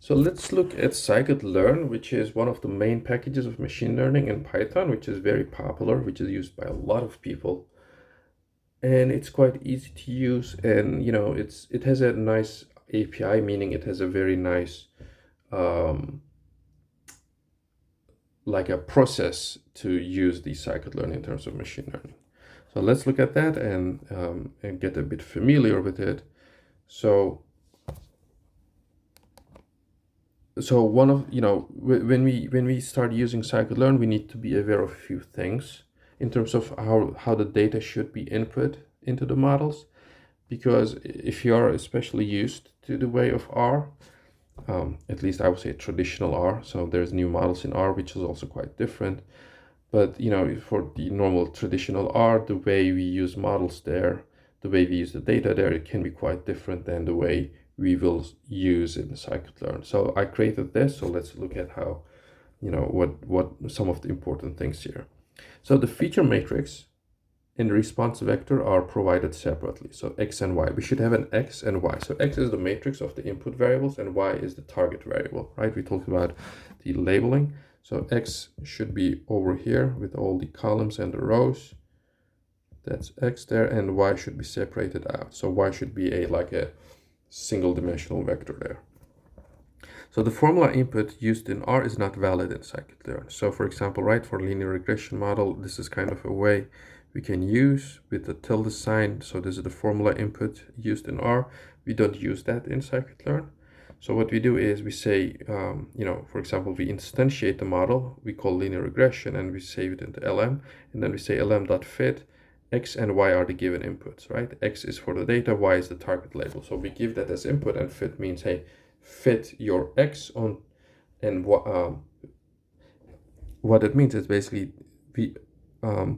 So let's look at Scikit-learn, which is one of the main packages of machine learning in Python, which is very popular, which is used by a lot of people. And it's quite easy to use, and it has a nice API, meaning it has a very nice like a process to use the Scikit-learn in terms of machine learning. So let's look at that and get a bit familiar with it. So one of when we start using Scikit-learn, we need to be aware of a few things in terms of how the data should be input into the models, because if you are especially used to the way of R, at least I would say traditional R, so there's new models in R which is also quite different, but for the normal traditional R, the way we use models there, the way we use the data there, it can be quite different than the way we will use in Scikit-learn. So I created this, so let's look at how, what some of the important things here. So the feature matrix and the response vector are provided separately. So X and Y, we should have an X and Y. So X is the matrix of the input variables and Y is the target variable, right? We talked about the labeling. So X should be over here with all the columns and the rows. That's X there, and Y should be separated out. So Y should be like a single dimensional vector there. So the formula input used in R is not valid in Scikit-learn. So for example, right, for linear regression model, this is kind of a way we can use with the tilde sign. So this is the formula input used in R. We don't use that in Scikit-learn. So what we do is we say, for example, we instantiate the model we call linear regression and we save it into LM, and then we say lm.fit X and Y are the given inputs, right? X is for the data, Y is the target label. So we give that as input, and fit means, hey, fit your X on, and what it means is basically we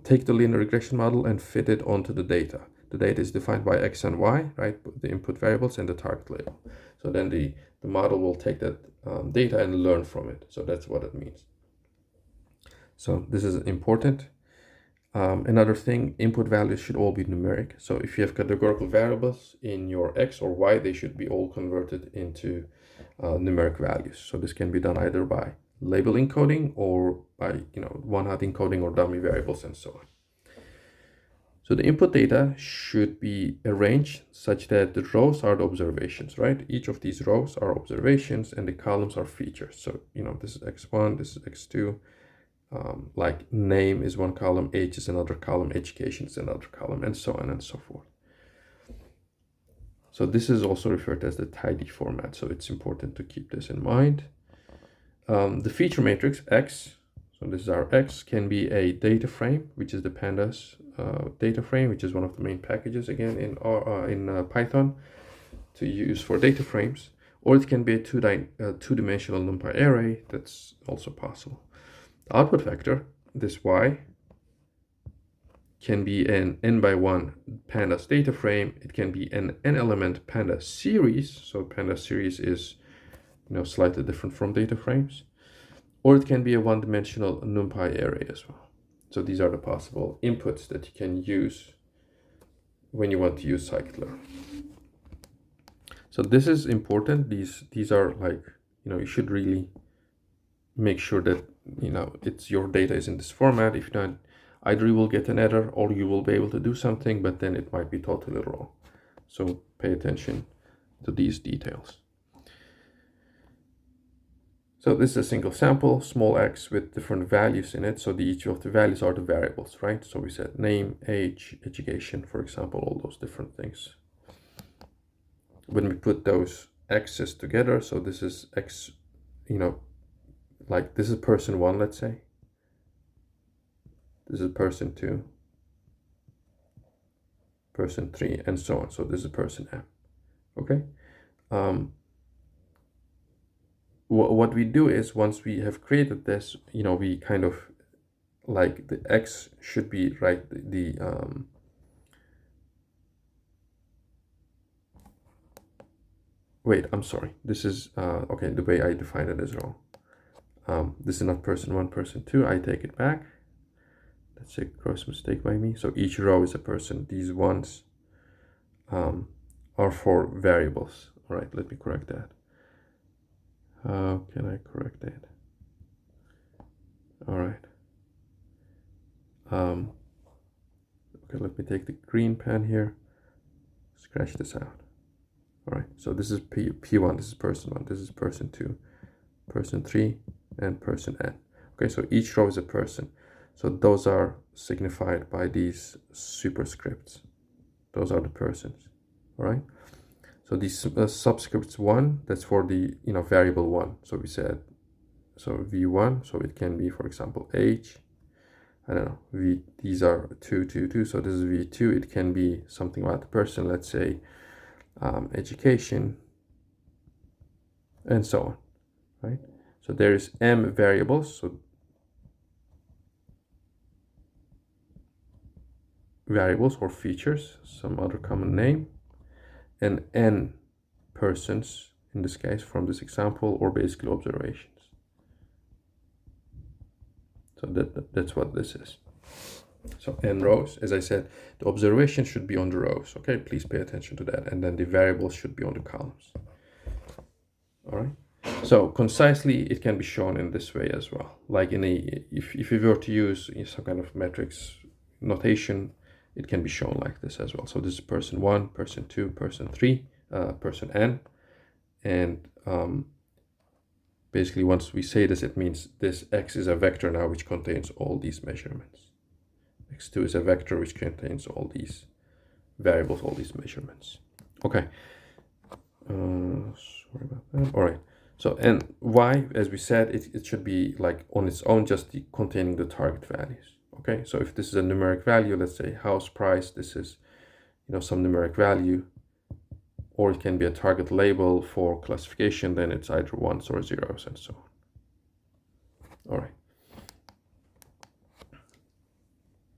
take the linear regression model and fit it onto the data. The data is defined by X and Y, right? The input variables and the target label. So then the model will take that data and learn from it. So that's what it means. So this is important. Another thing, input values should all be numeric. So if you have categorical variables in your X or Y, they should be all converted into numeric values. So this can be done either by label encoding or by one-hot encoding or dummy variables and so on. So the input data should be arranged such that the rows are the observations, right? Each of these rows are observations and the columns are features. So this is X1, this is X2. Like name is one column, age is another column, education is another column, and so on and so forth. So this is also referred to as the tidy format, so it's important to keep this in mind. The feature matrix X, so this is our X, can be a data frame, which is the Pandas data frame, which is one of the main packages again in Python to use for data frames, or it can be a two-dimensional NumPy array. That's also possible. The output vector, this Y, can be an n×1 Pandas data frame. It can be an n-element Pandas series. So Pandas series is slightly different from data frames. Or it can be a one-dimensional NumPy array as well. So these are the possible inputs that you can use when you want to use Scikit-learn. So this is important. These are like, you should really make sure that it's your data is in this format. If not, either you will get an error or you will be able to do something, but then it might be totally wrong. So pay attention to these details. So this is a single sample, small x with different values in it. So each of the values are the variables, right? So we said name, age, education, for example, all those different things. When we put those x's together, so this is x, like this is person 1, let's say. This is person 2, person 3, and so on. So this is person M. Okay. What we do is once we have created this, we kind of like the X should be right. Wait, I'm sorry. This is okay. The way I define it is wrong. This is not person 1, person 2. I take it back. That's a gross mistake by me. So each row is a person. These ones are for variables. All right, let me correct that. How can I correct that? All right. Okay, let me take the green pen here, scratch this out. All right, so this is P1, this is person 1, this is person 2, person 3, and person N. Okay, so each row is a person. So those are signified by these superscripts. Those are the persons, all right? So these subscripts 1, that's for the variable 1. So we said, so V1, so it can be, for example, age. I don't know, these are 2, 2, 2, so this is V2. It can be something about the person, let's say education, and so on, right? So there is M variables, so variables or features, some other common name, and N persons, in this case, from this example, or basically observations. So that's what this is. So N rows, as I said, the observation should be on the rows. Okay, please pay attention to that. And then the variables should be on the columns. All right. So concisely, it can be shown in this way as well. Like if you were to use some kind of metrics notation, it can be shown like this as well. So this is person 1, person 2, person 3, person N. And basically, once we say this, it means this X is a vector now which contains all these measurements. X2 is a vector which contains all these variables, all these measurements. Okay. Sorry about that. All right. So, and Y, as we said, it should be like on its own, just containing the target values. Okay. So if this is a numeric value, let's say house price, this is, some numeric value, or it can be a target label for classification, then it's either ones or zeros and so on. All right.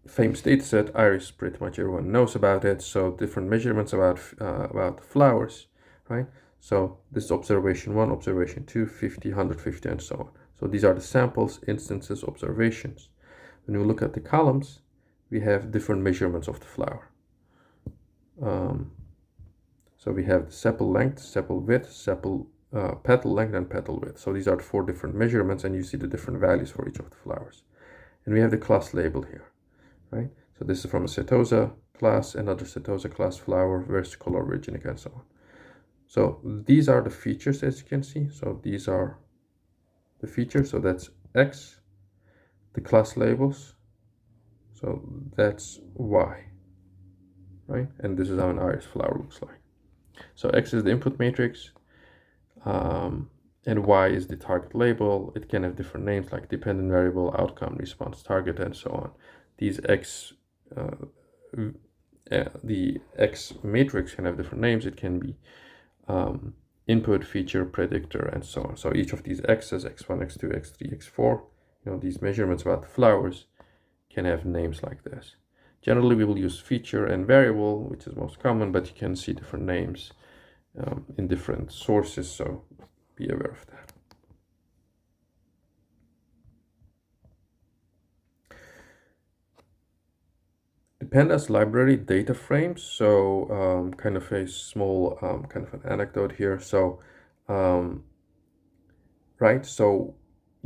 Famous dataset, iris, pretty much everyone knows about it. So different measurements about flowers, right? So this is observation 1, observation 2, 50, 150, and so on. So these are the samples, instances, observations. When we look at the columns, we have different measurements of the flower. So we have the sepal length, sepal width, sepal petal length, and petal width. So these are the 4 different measurements, and you see the different values for each of the flowers. And we have the class label here, right? So this is from a setosa class, another setosa class flower, versicolor, virginica, and so on. So these are the features, as you can see. So these are the features. So that's X, the class labels. So that's Y, right? And this is how an iris flower looks like. So X is the input matrix, and Y is the target label. It can have different names like dependent variable, outcome, response, target, and so on. These X, the X matrix can have different names. It can be input, feature, predictor, and so on. So each of these X's, X1, X2, X3, X4, these measurements about the flowers can have names like this. Generally, we will use feature and variable, which is most common, but you can see different names in different sources, so be aware of that. The Pandas library data frames, so kind of a small kind of an anecdote here. So, right, so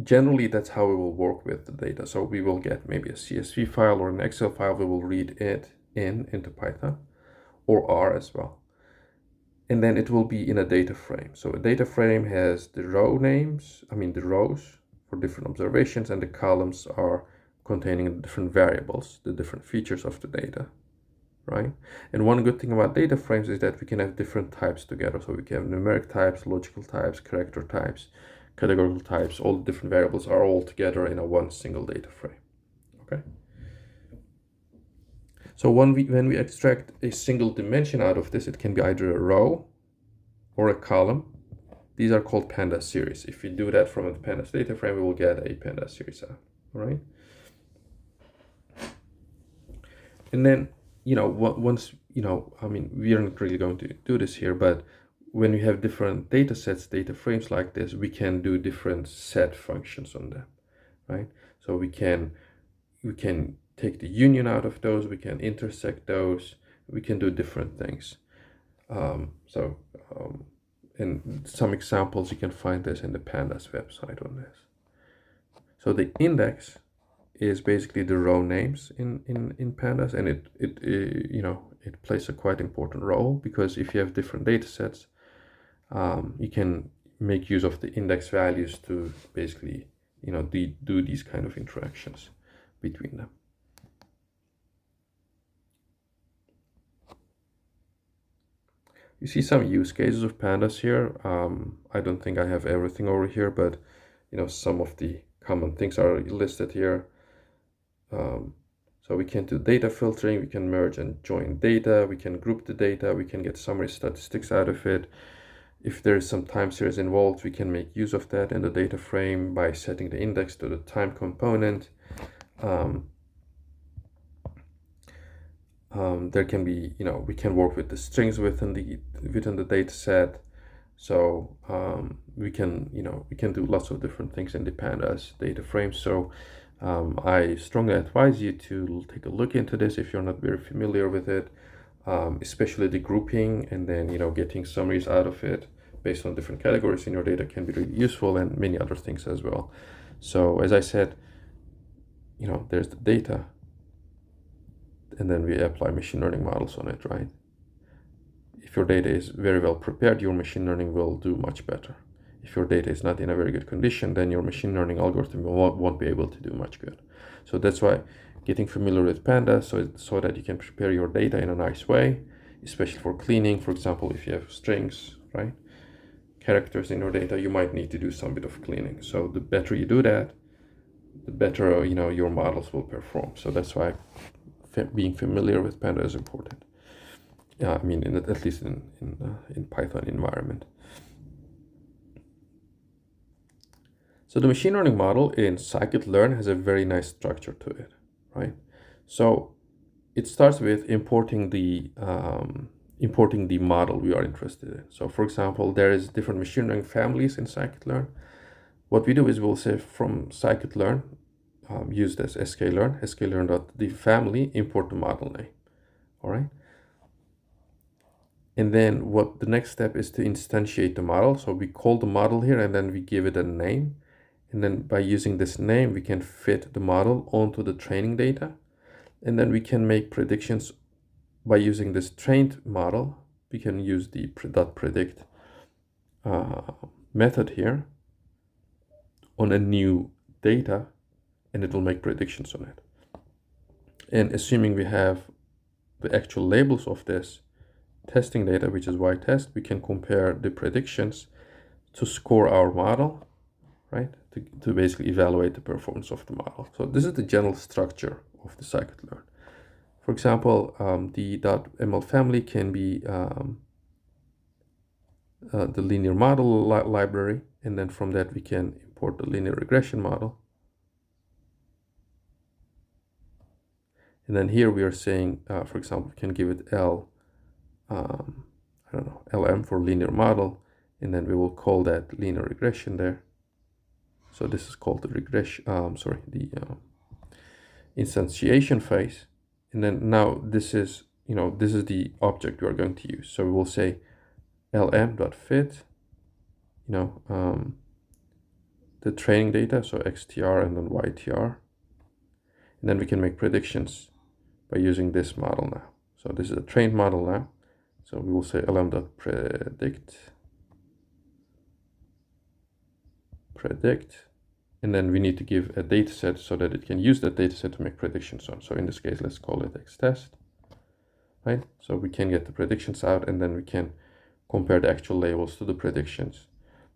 generally that's how we will work with the data. So we will get maybe a CSV file or an Excel file. We will read it into Python or R as well. And then it will be in a data frame. So a data frame has the row names, the rows for different observations, and the columns are containing different variables, the different features of the data, right? And one good thing about data frames is that we can have different types together. So we can have numeric types, logical types, character types, categorical types. All the different variables are all together in one single data frame, okay? So when we extract a single dimension out of this, it can be either a row or a column. These are called Pandas series. If we do that from a Pandas data frame, we will get a Pandas series out, all right? And then, once, we are not really going to do this here, but when we have different data sets, data frames like this, we can do different set functions on them, right? So we can take the union out of those, we can intersect those, we can do different things. and some examples, you can find this in the Pandas website on this. So the index is basically the row names in Pandas, and it plays a quite important role, because if you have different data sets, you can make use of the index values to basically do these kind of interactions between them. You see some use cases of Pandas here. I don't think I have everything over here, but some of the common things are listed here. So we can do data filtering, we can merge and join data, we can group the data, we can get summary statistics out of it. If there is some time series involved, we can make use of that in the data frame by setting the index to the time component. There can be, we can work with the strings within the data set. So we can do lots of different things in the Pandas data frame. So I strongly advise you to take a look into this if you're not very familiar with it, especially the grouping, and then getting summaries out of it based on different categories in your data can be really useful, and many other things as well. So as I said, there's the data, and then we apply machine learning models on it, right? If your data is very well prepared, your machine learning will do much better. If your data is not in a very good condition, then your machine learning algorithm won't be able to do much good. So that's why getting familiar with Pandas, so that you can prepare your data in a nice way, especially for cleaning. For example, if you have strings, right, characters in your data, you might need to do some bit of cleaning. So the better you do that, the better your models will perform. So that's why being familiar with Pandas is important. I mean, at least in Python environment. So the machine learning model in Scikit-learn has a very nice structure to it, right? So it starts with importing the model we are interested in. So for example, there is different machine learning families in Scikit-learn. What we do is we'll say from Scikit-learn, use this sklearn, the family, import the model name, all right? And then what the next step is to instantiate the model. So we call the model here, and then we give it a name. And then by using this name, we can fit the model onto the training data. And then we can make predictions by using this trained model. We can use the .predict method here on a new data, and it will make predictions on it. And assuming we have the actual labels of this testing data, which is y-test, we can compare the predictions to score our model, right? To basically evaluate the performance of the model. So this is the general structure of the Scikit-learn. For example, the .ml family can be the linear model library, and then from that we can import the linear regression model. And then here we are saying, for example, we can give it LM for linear model, and then we will call that linear regression there. So this is called the regression, instantiation phase. And then now this is the object we are going to use. So we will say lm.fit, the training data, so xtr and then ytr. And then we can make predictions by using this model now. So this is a trained model now. So we will say lm.predict, and then we need to give a data set so that it can use that data set to make predictions on. So in this case, let's call it xtest, right? So we can get the predictions out, and then we can compare the actual labels to the predictions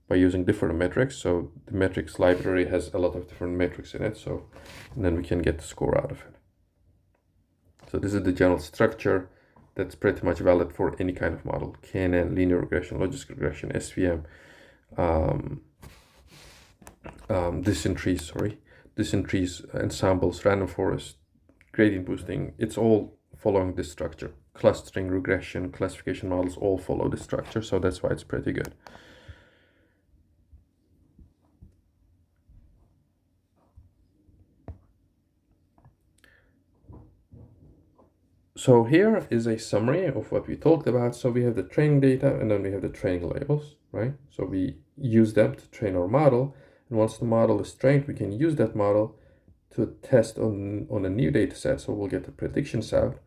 by using different metrics. So the metrics library has a lot of different metrics in it. So, and then we can get the score out of it. So this is the general structure that's pretty much valid for any kind of model: KNN, linear regression, logistic regression, SVM, decision trees, ensembles, random forest, gradient boosting. It's all following this structure. Clustering, regression, classification models all follow this structure, so that's why it's pretty good. So here is a summary of what we talked about. So we have the training data and then we have the training labels, right? So we use them to train our model. And once the model is trained, we can use that model to test on a new data set. So we'll get the predictions out.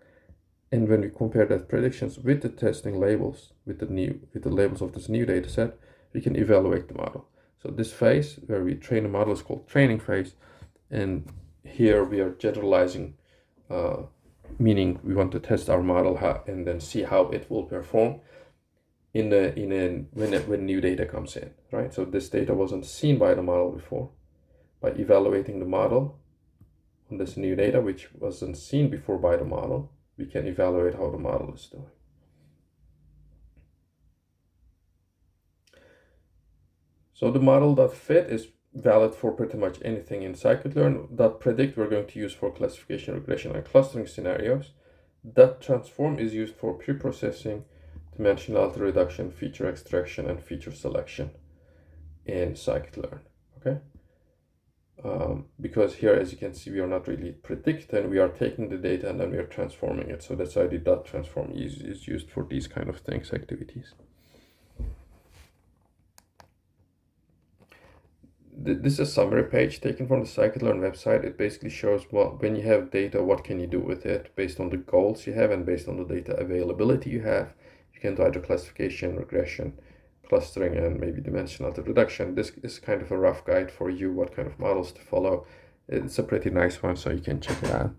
And when we compare that predictions with the testing labels, with the labels of this new data set, we can evaluate the model. So this phase where we train a model is called training phase. And here we are generalizing, meaning we want to test our model and then see how it will perform when new data comes in, right? So this data wasn't seen by the model before. By evaluating the model on this new data, which wasn't seen before by the model, we can evaluate how the model is doing. So the model.fit is valid for pretty much anything in Scikit-learn. .predict we're going to use for classification, regression, and clustering scenarios. .transform is used for pre-processing, dimensionality reduction, feature extraction, and feature selection in Scikit-learn, okay? Because here, as you can see, we are not really predicting, we are taking the data and then we are transforming it. So that's why the .transform is used for these kind of things, activities. This is a summary page taken from the Scikit-learn website. It basically shows when you have data, what can you do with it based on the goals you have and based on the data availability you have. You can do either classification, regression, clustering, and maybe dimensionality reduction. This is kind of a rough guide for you what kind of models to follow. It's a pretty nice one, so you can check it out.